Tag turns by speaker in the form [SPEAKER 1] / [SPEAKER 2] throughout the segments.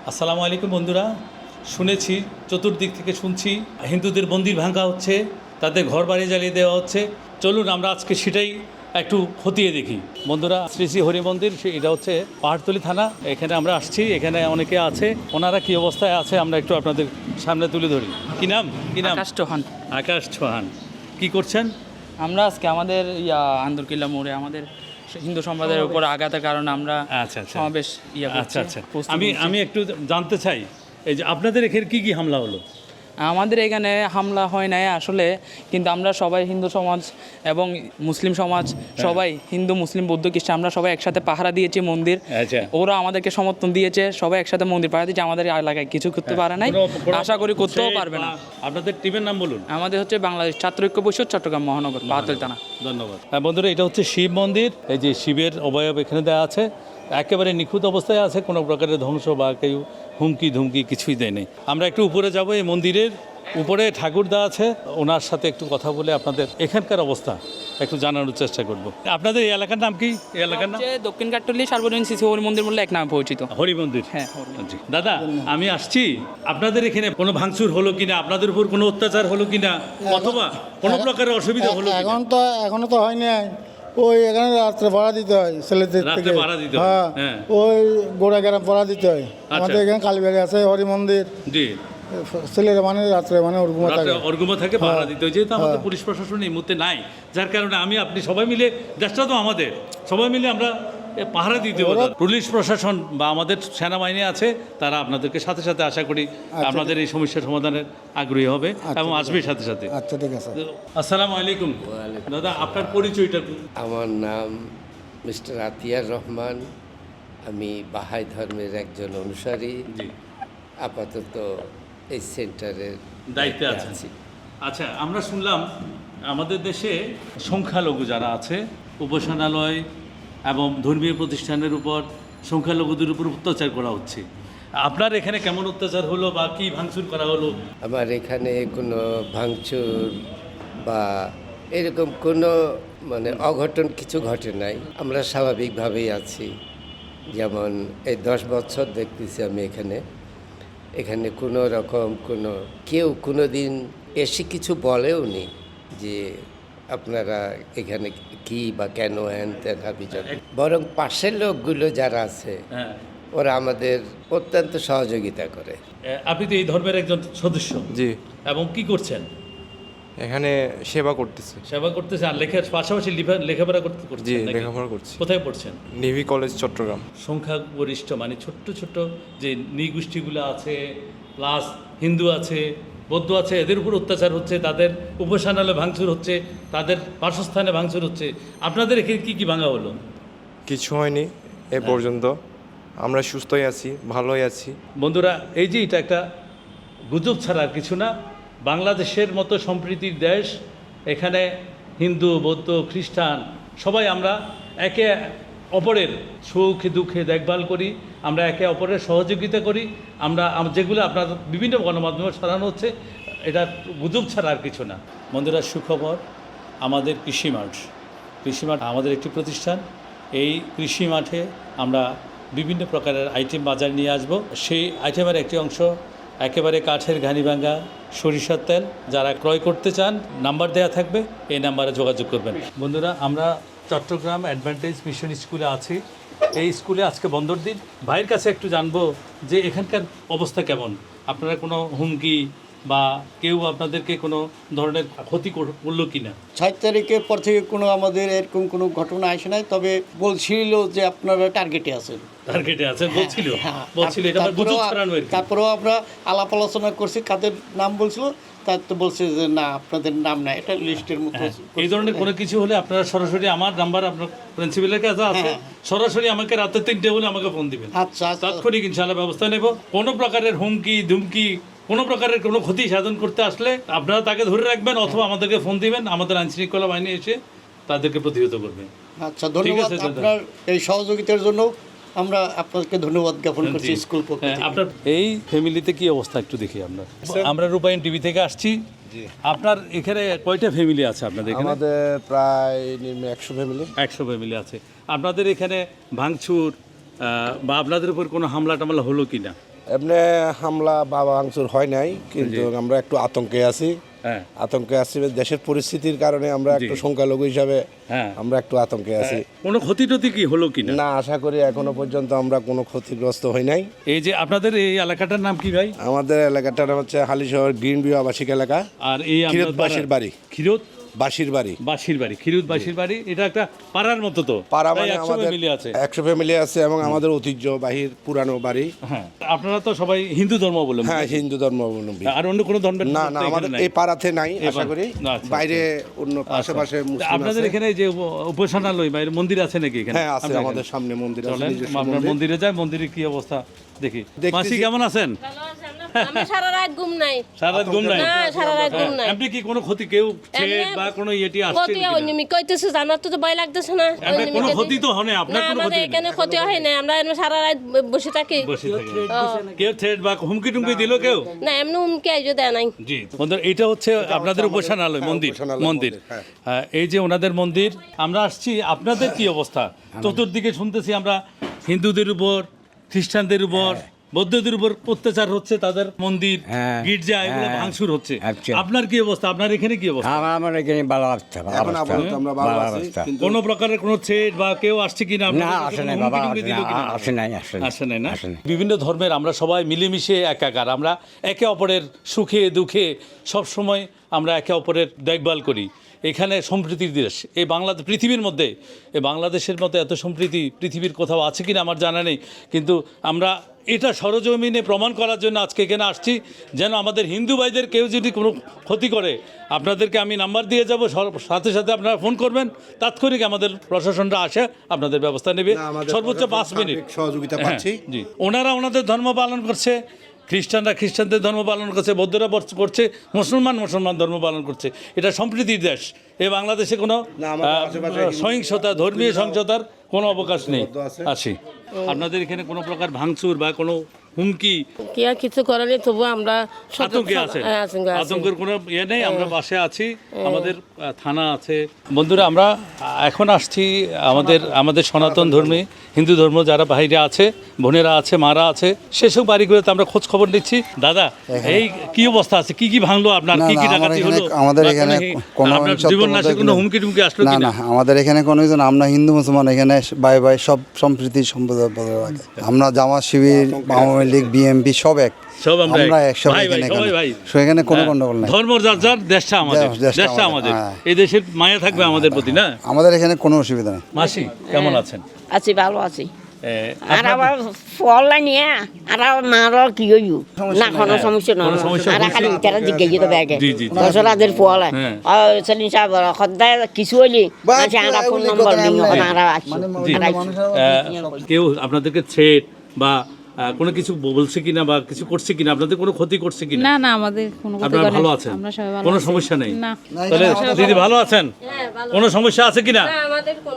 [SPEAKER 1] আসসালামু আলাইকুম বন্ধুরা। শুনেছি, চতুর্দিক থেকে শুনছি হিন্দুদের মন্দির ভাঙা হচ্ছে, তাদের ঘর বাড়ি জ্বালিয়ে দেওয়া হচ্ছে। চলুন আমরা আজকে সেটাই একটু খতিয়ে দেখি। বন্ধুরা, শ্রী শ্রী হরি মন্দির, এটা হচ্ছে পাহাড়তলী থানা। এখানে আমরা আসছি, এখানে অনেকে আছে, ওনারা কী অবস্থায় আছে আমরা একটু আপনাদের সামনে তুলে ধরি। কি নাম?
[SPEAKER 2] আকাশ চৌহান।
[SPEAKER 1] আকাশ চৌহান। কি করছেন?
[SPEAKER 2] আমরা আজকে আমাদের আন্দরকিল্লা মোড়ে আমাদের হিন্দু সম্প্রদায়ের উপর আঘাতের কারণে আমরা সমাবেশ করছি।
[SPEAKER 1] আমি একটু জানতে চাই, এই যে আপনাদের এখানে কি হামলা হলো?
[SPEAKER 2] আমাদের এখানে হামলা হয় নাই আসলে, কিন্তু আমরা সবাই হিন্দু সমাজ এবং মুসলিম সমাজ সবাই হিন্দু মুসলিম বৌদ্ধ খ্রিস্টান আমরা সবাই একসাথে পাহারা দিয়েছি মন্দির। ওরা আমাদেরকে সমর্থন দিয়েছে, সবাই একসাথে মন্দির পাহারা দিয়েছে। আমাদের এলাকায় কিছু করতে পারে নাই, আশা করি করতেও পারবে না।
[SPEAKER 1] আপনাদের টিমের নাম বলুন।
[SPEAKER 2] আমাদের হচ্ছে বাংলাদেশ ছাত্র ঐক্য পরিষদ, চট্টগ্রাম মহানগর, পাহাড়তলী থানা।
[SPEAKER 1] ধন্যবাদ। হ্যাঁ বন্ধুরা, এটা হচ্ছে শিব মন্দির। এই যে শিবের অবয়ব এখানে দেওয়া আছে, একেবারে নিখুঁত অবস্থায় আছে, কোনো প্রকারের ধ্বংস বা কেউ হুমকি ধুমকি কিছুই দেয় নেই। আমরা একটু উপরে যাব, এই মন্দিরের উপরে ঠাকুরদা আছে, ওনার সাথে একটু কথা বলে আপনাদের এখানকার অবস্থা একটু জানানোর চেষ্টা করব। আপনাদের এই এলাকার নাম কি? এই এলাকার নাম
[SPEAKER 2] দক্ষিণ কাট্টলী সার্বজনীন শিশু হরি মন্দির বলে এক নামে পরিচিত।
[SPEAKER 1] হরি মন্দির।
[SPEAKER 2] হ্যাঁ।
[SPEAKER 1] দাদা, আমি আসছি, আপনাদের এখানে কোনো ভাঙচুর হলো কিনা, আপনাদের উপর কোনো অত্যাচার হলো কিনা, অথবা কোনো প্রকারের অসুবিধা হলো?
[SPEAKER 3] এখনো তো হয়নি। ওই এখানে রাত্রে ভাড়া দিতে হয় ছেলেদের থেকে। হ্যাঁ, ওই গোড়া গ্রাম ভাড়া দিতে হয়। আমাদের এখানে কালীবাড়ি আছে, হরি মন্দির।
[SPEAKER 1] জি।
[SPEAKER 3] ছেলেরা মানে রাত্রে মানে
[SPEAKER 1] অর্গুমা থাকে, ভাড়া দিতে হয়। যেহেতু আমাদের পুলিশ প্রশাসন এই মুহূর্তে নাই, যার কারণে আপনি সবাই মিলে, দেশটা তো আমাদের, সবাই মিলে আমরা পাহারা দিতে হবে। পুলিশ প্রশাসন বা আমাদের সেনাবাহিনী আছে, তারা আপনাদেরকে সাথে সাথে আশা করি আপনাদের এই সমস্যার সমাধানের আগ্রহী হবে এবং আসবে সাথে সাথে।
[SPEAKER 3] আচ্ছা, ঠিক আছে।
[SPEAKER 1] আসসালামু আলাইকুম দাদা, আপনার পরিচয়টা?
[SPEAKER 4] আমার নাম মিস্টার আতিয়ার রহমান। আমি বাহাই ধর্মের একজন অনুসারী। আপাতত এই সেন্টারের
[SPEAKER 1] দায়িত্বে আছি। আচ্ছা, আমরা শুনলাম আমাদের দেশে সংখ্যালঘু যারা আছে, উপাসনালয় এবং ধর্মীয় প্রতিষ্ঠানের উপর সংখ্যালঘুদের উপর অত্যাচার করা হচ্ছে। আপনার এখানে কেমন অত্যাচার হলো বা কি ভাঙচুর করা হলো?
[SPEAKER 4] আমার এখানে কোনো ভাঙচুর বা এরকম কোনো অঘটন কিছু ঘটে নাই। আমরা স্বাভাবিকভাবেই আছি। যেমন এই 10 বছর দেখতেছি আমি এখানে কোনো রকম কেউ কোনো দিন এসে কিছু বলেও নি যে আপনারা এখানে কি বা কেন হ্যান ত্যান হাবিজাবি। বরং পাশের লোকগুলো যারা আছে ওরা আমাদের অত্যন্ত সহযোগিতা করে।
[SPEAKER 1] আপনি তো এই ধর্মের একজন সদস্য?
[SPEAKER 5] জি।
[SPEAKER 1] এবং কি করছেন
[SPEAKER 5] এখানে? সেবা করতেছে।
[SPEAKER 1] সেবা করতেছে আর পাশাপাশি লেখাপড়া করতে?
[SPEAKER 5] জি, লেখাপড়া করছি।
[SPEAKER 1] কোথায় পড়ছেন?
[SPEAKER 5] Navy college, Chittagong.
[SPEAKER 1] সংখ্যাগরিষ্ঠ মানে ছোট্ট ছোট্ট যে নৃগোষ্ঠীগুলো আছে, প্লাস হিন্দু আছে, বৌদ্ধ আছে, এদের উপর অত্যাচার হচ্ছে, তাদের উপাসনালয় ভাঙচুর হচ্ছে, তাদের বাসস্থানে ভাঙচুর হচ্ছে। আপনাদের এখানে কি ভাঙা হলো?
[SPEAKER 5] কিছু হয়নি এ পর্যন্ত। আমরা সুস্থই আছি, ভালোই আছি।
[SPEAKER 1] বন্ধুরা, এই যে এটা একটা গুজব ছাড়া আর কিছু না। বাংলাদেশের মতো সম্প্রীতির দেশ, এখানে হিন্দু বৌদ্ধ খ্রিস্টান সবাই আমরা একে অপরের সুখে দুঃখে দেখভাল করি, আমরা একে অপরের সহযোগিতা করি। আমরা যেগুলো আপনার বিভিন্ন গণমাধ্যমে ছড়ানো হচ্ছে, এটা গুজব ছাড়া আর কিছু না। বন্ধুরা, সুখবর, আমাদের কৃষি মাঠ আমাদের একটি প্রতিষ্ঠান। এই কৃষি মাঠে আমরা বিভিন্ন প্রকারের আইটেম বাজার নিয়ে আসব। সেই আইটেমের একটি অংশ একেবারে কাঠের ঘানিভাঙ্গা সরিষার তেল। যারা ক্রয় করতে চান, নাম্বার দেওয়া থাকবে, এই নাম্বারে যোগাযোগ করবেন। বন্ধুরা, আমরা চট্টগ্রাম অ্যাডভান্টেজ মিশন স্কুলে আছি। এই স্কুলে আজকে বন্ধর দিন। ভাইয়ের কাছে একটু জানবো যে এখানকার অবস্থা কেমন। আপনারা কোনো হুমকি বা কেউ আপনাদেরকে কোনো ধরনের ক্ষতি করলো কি না?
[SPEAKER 6] 6 তারিখের পর থেকে কোনো আমাদের এরকম কোনো ঘটনা আসে নাই। তবে বলছিল যে আপনারা টার্গেটে আছেন
[SPEAKER 1] বলছিল এটা গুজব ছড়ানো।
[SPEAKER 6] তারপরেও আমরা আলাপ আলোচনা করছি, কাদের নাম বলছিল, তার তো বলছে যে না, আপনাদের নাম না, এটা লিস্টের মতো।
[SPEAKER 1] এই ধরনের কোনো কিছু হলে আপনারা সরাসরি, আমার নাম্বার আপনার প্রিন্সিপালের কাছে আছে, সরাসরি আমাকে রাতে 3টে হলে আমাকে ফোন দিবেন।
[SPEAKER 6] আচ্ছা,
[SPEAKER 1] তাৎক্ষণিক ইনশাআল্লাহ ব্যবস্থা নেব। কোনো প্রকারের হুমকি ধুমকি, কোনো প্রকারের কোনো ক্ষতি সাধন করতে আসলে আপনারা তাকে ধরে রাখবেন অথবা আমাদেরকে ফোন দিবেন। আমাদের আইনশৃঙ্খলা বাহিনী এসে তাদেরকে প্রতিহত করবে।
[SPEAKER 6] আচ্ছা, ধন্যবাদ আপনার এই সহযোগিতার জন্য। আমরা আপনাকে ধন্যবাদ জ্ঞাপন করছি স্কুল পক্ষ থেকে।
[SPEAKER 1] আপনার এই ফ্যামিলিতে কি অবস্থা একটু দেখি আপনার। আমরা রূপায়ণ টিভি থেকে আসছি। আপনার এখানে কয়টা ফ্যামিলি আছে আপনাদের এখানে?
[SPEAKER 3] আমাদের প্রায় 100 ফ্যামিলি।
[SPEAKER 1] 100 ফ্যামিলি আছে। আপনাদের এখানে ভাঙচুর বা আপনাদের উপর কোনো হামলা টামলা হলো কি না?
[SPEAKER 7] এমনি হামলা বা ভাঙচুর হয় নাই, কিন্তু আমরা একটু আতঙ্কে আছি।
[SPEAKER 1] হ্যাঁ
[SPEAKER 7] আতঙ্কে আছি দেশের পরিস্থিতির কারণে আমরা একটু সংখ্যালঘু হিসাবে
[SPEAKER 1] হ্যাঁ
[SPEAKER 7] আমরা একটু আতঙ্কে আছি।
[SPEAKER 1] কোনো ক্ষতি টতি কি হলো কিনা?
[SPEAKER 7] না, আশা করি এখনো পর্যন্ত আমরা কোনো ক্ষতিগ্রস্ত হই নাই।
[SPEAKER 1] এই যে আপনাদের এই এলাকাটার নাম কি ভাই?
[SPEAKER 7] আমাদের এলাকাটার হচ্ছে হালিশহর গ্রিন ভিউ আবাসিক এলাকা।
[SPEAKER 1] আর এই
[SPEAKER 7] ক্ষীরোদবাসীর বাড়ি।
[SPEAKER 1] ক্ষীরোদ
[SPEAKER 7] বাসির বাড়ি।
[SPEAKER 1] বাসির বাড়ি, ক্ষীরোদ বাসির বাড়ি। এটা একটা পাড়ার মতো তো,
[SPEAKER 7] পাড়া
[SPEAKER 1] প্রায়
[SPEAKER 7] মানে
[SPEAKER 1] 100
[SPEAKER 7] আমাদের
[SPEAKER 1] ফ্যামিলি আছে।
[SPEAKER 7] 100 ফ্যামিলি আছে এবং আমাদের ঐতিহ্যবাহী পুরানো বাড়ি।
[SPEAKER 1] হ্যাঁ, আপনারা তো সবাই হিন্দু ধর্মাবলম্বী।
[SPEAKER 7] হ্যাঁ, হিন্দু ধর্মাবলম্বী।
[SPEAKER 1] আর অন্য কোনো ধর্মের
[SPEAKER 7] না
[SPEAKER 1] লোক
[SPEAKER 7] না,
[SPEAKER 1] তো
[SPEAKER 7] আমাদের
[SPEAKER 1] এখানে নাই?
[SPEAKER 7] এই পাড়াতে নাই, আশা করি
[SPEAKER 1] আচ্ছা,
[SPEAKER 7] বাইরে অন্য আশেপাশে মুসলিম
[SPEAKER 1] আপনাদের
[SPEAKER 7] আছে।
[SPEAKER 1] এখানে যে উপাসনালয় বাইরে মন্দির আছে নাকি এখানে?
[SPEAKER 7] হ্যাঁ আছে,
[SPEAKER 1] আপনাদের
[SPEAKER 7] আমাদের
[SPEAKER 1] এখানে?
[SPEAKER 7] সামনে মন্দির আছে,
[SPEAKER 1] চলেন
[SPEAKER 7] নিজস্ব
[SPEAKER 1] আপনার
[SPEAKER 7] মন্দির।
[SPEAKER 1] মন্দিরে যাই, মন্দিরে কি অবস্থা দেখি।
[SPEAKER 7] দেখতেছি।
[SPEAKER 1] মাসি কেমন আছেন?
[SPEAKER 8] আমি সারা রাত ঘুম নাই।
[SPEAKER 1] সারা রাত ঘুম নাই?
[SPEAKER 8] না, সারা রাত ঘুম নাই।
[SPEAKER 1] আপনি কি কোনো ক্ষতি কেউ ছেদ
[SPEAKER 8] এমনি-
[SPEAKER 1] বা কোনো ইয়েটি আসছে
[SPEAKER 8] ক্ষতি
[SPEAKER 1] কিনা?
[SPEAKER 8] অনিয়মিত কইতেছে, জানার তো ভয় লাগতেছে না।
[SPEAKER 1] আপনার কোনো
[SPEAKER 8] অনিয়মিত
[SPEAKER 1] ক্ষতি
[SPEAKER 8] যদি-
[SPEAKER 1] তো হয় না, আপনার
[SPEAKER 8] না,
[SPEAKER 1] কোনো
[SPEAKER 8] আমাদের
[SPEAKER 1] ক্ষতি
[SPEAKER 8] এখানে ক্ষতি হয় না, আমরা এমনি সারা রাত বসে থাকি।
[SPEAKER 1] বসে থাকে। কেউ থ্রেড বা হুমকি টুমকি দিল কেউ?
[SPEAKER 8] না, এমনি হুমকি আইজো দেয় নাই।
[SPEAKER 1] জি বন্ধুরা, এটা হচ্ছে আপনাদের উপাসনালয় মন্দির।
[SPEAKER 7] উপাসনালয়
[SPEAKER 1] মন্দির
[SPEAKER 7] মন্দির, হ্যাঁ।
[SPEAKER 1] হ্যাঁ, এই যে ওনাদের মন্দির। আমরা আসছি, আপনাদের কি অবস্থা? চতুর্দিকে শুনতেছি আমরা হিন্দুদের উপর, খ্রিস্টানদের উপর, বৌদ্ধদের উপর অত্যাচার হচ্ছে, তাদের মন্দির, গির্জা এগুলো ভাঙচুর হচ্ছে। আপনার কি অবস্থা? আপনার এখানে কি অবস্থা?
[SPEAKER 9] আমার এখানে ভালো অবস্থা,
[SPEAKER 7] এখন আপাতত আমরা ভালো আছি, কিন্তু
[SPEAKER 1] কোনো প্রকারের কোনো থ্রেড বা কেউ আসছে কিনা? আপনাদের
[SPEAKER 9] না,
[SPEAKER 1] কাছে
[SPEAKER 9] আসে
[SPEAKER 1] কোনো
[SPEAKER 9] নাই
[SPEAKER 1] হুমকি
[SPEAKER 9] বাবা,
[SPEAKER 1] টুমকি দিল কিনা?
[SPEAKER 9] আসে নাই,
[SPEAKER 1] আসে নাই না?
[SPEAKER 9] আসে নাই।
[SPEAKER 1] বিভিন্ন ধর্মের আমরা সবাই মিলেমিশে একাকার। আমরা একে অপরের সুখে দুঃখে সব সময় আমরা একে অপরের দেখভাল করি। এখানে সম্প্রীতির দেশ এই বাংলাদেশ, পৃথিবীর মধ্যে এই বাংলাদেশের মতো এত সম্প্রীতি পৃথিবীর কোথাও আছে কিনা আমার জানা নেই, কিন্তু আমরা এটা সরজমিনে প্রমাণ করার জন্য আজকে এখানে আসছি, যেন আমাদের হিন্দু ভাইদের কেউ যদি কোনো ক্ষতি করে, আপনাদেরকে আমি নাম্বার দিয়ে যাব, সাথে সাথে আপনারা ফোন করবেন, তাৎক্ষণিক আমাদের প্রশাসনরা আসে আপনাদের ব্যবস্থা নেবে।
[SPEAKER 7] না, আমাদের
[SPEAKER 1] সর্বোচ্চ 5 মিনিট
[SPEAKER 7] সার্বিক সহযোগিতা পাচ্ছি।
[SPEAKER 1] হ্যাঁ, জি। ওনারা ওনাদের ধর্ম পালন করছে, খ্রিস্টানরা খ্রিস্টানদের ধর্ম পালন করছে, বৌদ্ধরা করছে, মুসলমান ধর্ম পালন করছে। এটা সম্প্রীতির দেশ। এই বাংলাদেশে কোনো
[SPEAKER 7] না, আমাদের আশেপাশে
[SPEAKER 1] সহিংসতা, ধর্মীয় সহিংসতার কোনো অবকাশ নেই।
[SPEAKER 7] আছে।
[SPEAKER 1] আসি, আপনাদের এখানে কোনো প্রকার ভাঙচুর বা কোনো হুমকি?
[SPEAKER 8] কি আর কিছু করার তবু আমরা
[SPEAKER 1] আতঙ্কে আছে?
[SPEAKER 8] আতঙ্কে আছি।
[SPEAKER 1] আতঙ্কের কোনো ইয়ে নেই, আমরা পাশে আছি, আমাদের থানা আছে। বন্ধুরা, আমরা এখন আসছি আমাদের সনাতন ধর্মে, হিন্দু ধর্ম যারা বাইরে আছে, বোনেরা আছে, মারা আছে, সেসব বাড়িগুলোতে আমরা খোঁজ খবর নিচ্ছি। দাদা, এই কি অবস্থা আছে? কি কি ভাঙলো আপনার? কি কি ডাকাতি হলো?
[SPEAKER 10] আমাদের এখানে কোনো
[SPEAKER 1] আপনার জীবন নাশে কোনো হুমকি টুমকি আসলো
[SPEAKER 10] না,
[SPEAKER 1] কিনা?
[SPEAKER 10] না, আমাদের এখানে কোনো কিছু না। আমরা হিন্দু মুসলমান এখানে ভাই ভাই সব সম্প্রীতি সম্প্রদায় বজায় রাখে। আমরা জামাত শিবির, আওয়ামী লীগ, বিএনপি সব এক,
[SPEAKER 1] সব আমরা
[SPEAKER 10] একসাথে
[SPEAKER 1] ভাই ভাই,
[SPEAKER 10] এখানে
[SPEAKER 1] সবাই ভাই।
[SPEAKER 10] সেখানে কোনো
[SPEAKER 1] হ্যাঁ,
[SPEAKER 10] গন্ডগোল নাই।
[SPEAKER 1] ধর্ম যার যার, দেশটা আমাদের,
[SPEAKER 10] দেশটা
[SPEAKER 1] দেশটা আমাদের।
[SPEAKER 10] হ্যাঁ।
[SPEAKER 1] এই দেশের মায়া থাকবে আমাদের প্রতি, না?
[SPEAKER 10] আমাদের এখানে কোনো অসুবিধা নেই।
[SPEAKER 1] মাসি কেমন আছেন?
[SPEAKER 8] আছি, ভালো আছি। আর
[SPEAKER 1] আপনাদের-
[SPEAKER 8] আবার ফল নিয়ে আর মার কি হইব না, কোনো সমস্যা
[SPEAKER 1] কোনো সমস্যা
[SPEAKER 8] আর খালি
[SPEAKER 1] হচ্ছে?
[SPEAKER 8] তারা জিজ্ঞেস তো ব্যাগে
[SPEAKER 1] জি, জি, জি।
[SPEAKER 8] দশরাদের ফল
[SPEAKER 1] হ্যাঁ।
[SPEAKER 8] সেদিন সাহেব সদায় কিছু হইলি আছে, আর ফোন নম্বর দিন আর আসি
[SPEAKER 1] জি। কেউ আপনাদেরকে থ্রেট বা কোনো কিছু বলছে কিনা বা কিছু করছে কিনা, আপনাদের কোনো ক্ষতি করছে কিনা?
[SPEAKER 11] না, না, আমাদের কোনো ক্ষতি
[SPEAKER 1] আপনারা
[SPEAKER 11] করে
[SPEAKER 1] ভালো
[SPEAKER 11] নাই।
[SPEAKER 1] আছেন?
[SPEAKER 11] আমরা সবাই ভালো
[SPEAKER 1] কোনো
[SPEAKER 11] আছি।
[SPEAKER 1] সমস্যা নেই?
[SPEAKER 11] না।
[SPEAKER 1] তাহলে দিদি ভালো আছেন? কোনো সমস্যা আছে কিনা?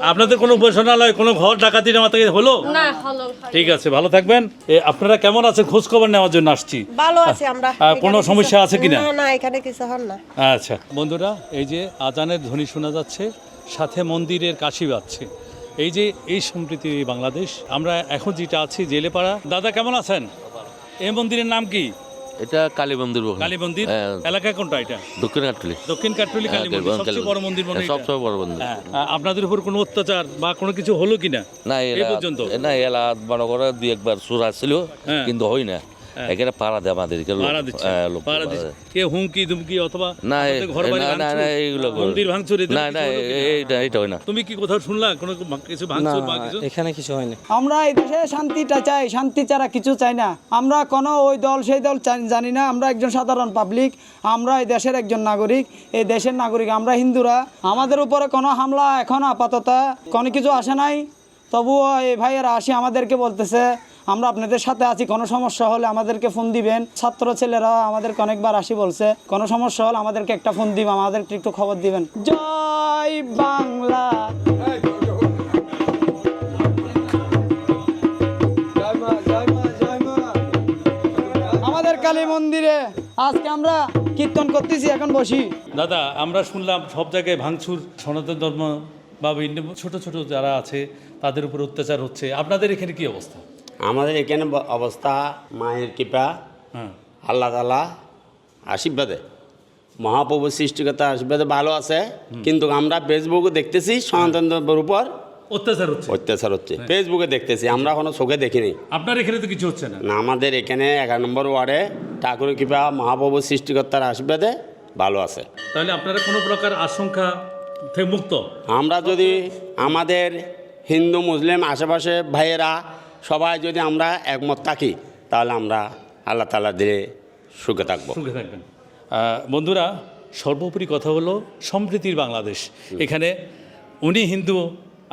[SPEAKER 1] আপনাদের কোনো উপাসনালয়, কোনো ঘর ডাকাতি নেওয়া থেকে হলো?
[SPEAKER 8] না, হলো
[SPEAKER 1] ঠিক আছে, ভালো থাকবেন। আপনারা কেমন আছেন খোঁজ খবর নেওয়ার জন্য আসছি।
[SPEAKER 11] ভালো আছি আমরা।
[SPEAKER 1] কোনো সমস্যা আছে কিনা?
[SPEAKER 11] না, এখানে কিছু হন না।
[SPEAKER 1] আচ্ছা বন্ধুরা, এই যে আজানের ধ্বনি শোনা যাচ্ছে, সাথে মন্দিরের কাশি বাজছে। এই যে এই সম্প্রীতি বাংলাদেশ। আমরা এখন যেটা আছি জেলেপাড়া। দাদা কেমন আছেন? এই মন্দিরের নাম কি?
[SPEAKER 12] এটা কালী মন্দির।
[SPEAKER 1] কালী মন্দির। এলাকা কোনটা এটা?
[SPEAKER 12] দক্ষিণ কাটলি।
[SPEAKER 1] দক্ষিণ কাটলি কালী মন্দির, সবচেয়ে বড় মন্দির মনে হয় এটা?
[SPEAKER 12] সবচেয়ে বড় মন্দির।
[SPEAKER 1] হ্যাঁ। আপনাদের উপর কোনো অত্যাচার বা কোনো কিছু হলো কিনা
[SPEAKER 12] না,
[SPEAKER 1] এই পর্যন্ত?
[SPEAKER 12] না, এলা বড় করে দুই একবার সুর আসছিল,
[SPEAKER 1] হ্যাঁ।
[SPEAKER 12] কিন্তু হয় না। এখানে পাড়া দেয় আমাদের,
[SPEAKER 1] পাড়া দিচ্ছে, পাড়া দিচ্ছে। কে হুমকি দুমকি অথবা
[SPEAKER 12] না,
[SPEAKER 1] আপনাদের ঘর বাড়ি
[SPEAKER 12] না, না,
[SPEAKER 1] ভাঙচুর,
[SPEAKER 12] না, এইগুলো
[SPEAKER 1] মন্দির ভাঙচুর, এদের
[SPEAKER 12] না,
[SPEAKER 1] কিছু
[SPEAKER 12] না,
[SPEAKER 1] হলো কিনা?
[SPEAKER 12] এইটা হয় না।
[SPEAKER 1] তুমি কি কোথাও শুনলা কোনো কিছু ভাঙচুর বা কিছু?
[SPEAKER 9] এখানে কিছু হয়নি।
[SPEAKER 2] আমরা এই দেশে শান্তিটা চাই, শান্তি ছাড়া কিছু চাই না। আমরা কোনো ওই দল সেই দল জানি না, আমরা একজন সাধারণ পাবলিক, আমরা এই দেশের একজন নাগরিক, এই দেশের নাগরিক আমরা হিন্দুরা। আমাদের উপরে কোনো হামলা এখন আপাতত কোনো কিছু আসে নাই, তবুও এই ভাইয়েরা আসি আমাদেরকে বলতেছে আমরা আপনাদের সাথে আছি, কোনো সমস্যা হলে আমাদেরকে ফোন দিবেন। ছাত্র ছেলেরা আমাদেরকে অনেকবার আসি বলছে কোনো সমস্যা হলে আমাদেরকে একটা ফোন দিবেন, আমাদেরকে একটু খবর দিবেন। জয় বাংলা। আমাদের কালী মন্দিরে আজকে আমরা কীর্তন করতেছি, এখন বসি।
[SPEAKER 1] দাদা, আমরা শুনলাম সব জায়গায় ভাঙচুর, সনাতন ধর্ম বা ভিন্ন ছোট ছোট যারা আছে তাদের উপর অত্যাচার হচ্ছে। আপনাদের এখানে কি অবস্থা?
[SPEAKER 9] আমাদের এখানে অবস্থা মায়ের কৃপা,
[SPEAKER 1] হ্যাঁ,
[SPEAKER 9] আল্লাহ তাআলা আশীর্বাদে, মহাপ্রভু সৃষ্টিকর্তা আশীর্বাদে ভালো আছে। কিন্তু আমরা ফেসবুকে দেখতেছি সনাতন ধর্মের উপর
[SPEAKER 1] অত্যাচার হচ্ছে।
[SPEAKER 9] ফেসবুকে দেখতেছি, আমরা কোনো চোখে দেখিনি।
[SPEAKER 1] আপনার এখানে তো কিছু হচ্ছে না।
[SPEAKER 9] না, আমাদের এখানে 11 নম্বর ওয়ার্ডে ঠাকুরের কৃপা, মহাপ্রভু সৃষ্টিকর্তার আশীর্বাদে ভালো আছে।
[SPEAKER 1] তাহলে আপনারা কোনো প্রকার আশঙ্কা থেকে মুক্ত?
[SPEAKER 9] আমরা যদি আমাদের হিন্দু মুসলিম আশেপাশে ভাইয়েরা সবাই যদি আমরা একমত থাকি, তাহলে আমরা আল্লাহ তাআলা দিয়ে সুখে থাকবো।
[SPEAKER 1] সুখে থাকবেন। বন্ধুরা, সর্বোপরি কথা হলো সম্প্রীতির বাংলাদেশ। এখানে উনি হিন্দু,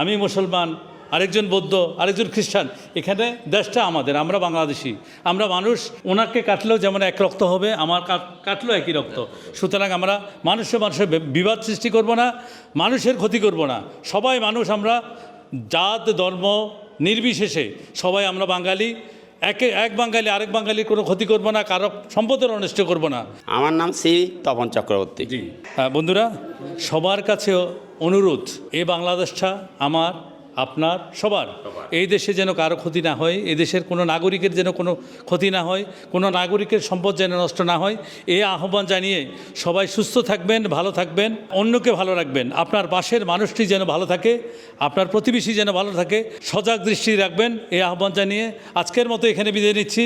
[SPEAKER 1] আমি মুসলমান, আরেকজন বৌদ্ধ, আরেকজন খ্রিস্টান। এখানে দেশটা আমাদের, আমরা বাংলাদেশি, আমরা মানুষ। ওনাকে কাটলেও যেমন এক রক্ত হবে, আমার কাটলেও একই রক্ত। সুতরাং আমরা মানুষের বিবাদ সৃষ্টি করব না, মানুষের ক্ষতি করব না। সবাই মানুষ, আমরা জাত ধর্ম নির্বিশেষে সবাই আমরা বাঙালি। এক বাঙালি আরেক বাঙালির কোনো ক্ষতি করব না, কারো সম্পদের অনিষ্ট করব না।
[SPEAKER 9] আমার নাম শ্রী তপন চক্রবর্তী।
[SPEAKER 1] জি বন্ধুরা, সবার কাছেও অনুরোধ, এই বাংলাদেশটা আমার, আপনার, সবার। এই দেশে যেন কারো ক্ষতি না হয়, এই দেশের কোনো নাগরিকের যেন কোনো ক্ষতি না হয়, কোনো নাগরিকের সম্পদ যেন নষ্ট না হয়, এই আহ্বান জানিয়ে সবাই সুস্থ থাকবেন, ভালো থাকবেন, অন্যকে ভালো রাখবেন। আপনার পাশের মানুষটি যেন ভালো থাকে, আপনার প্রতিবেশী যেন ভালো থাকে, সজাগ দৃষ্টি রাখবেন, এই আহ্বান জানিয়ে আজকের মতো এখানে বিদায় নিচ্ছি।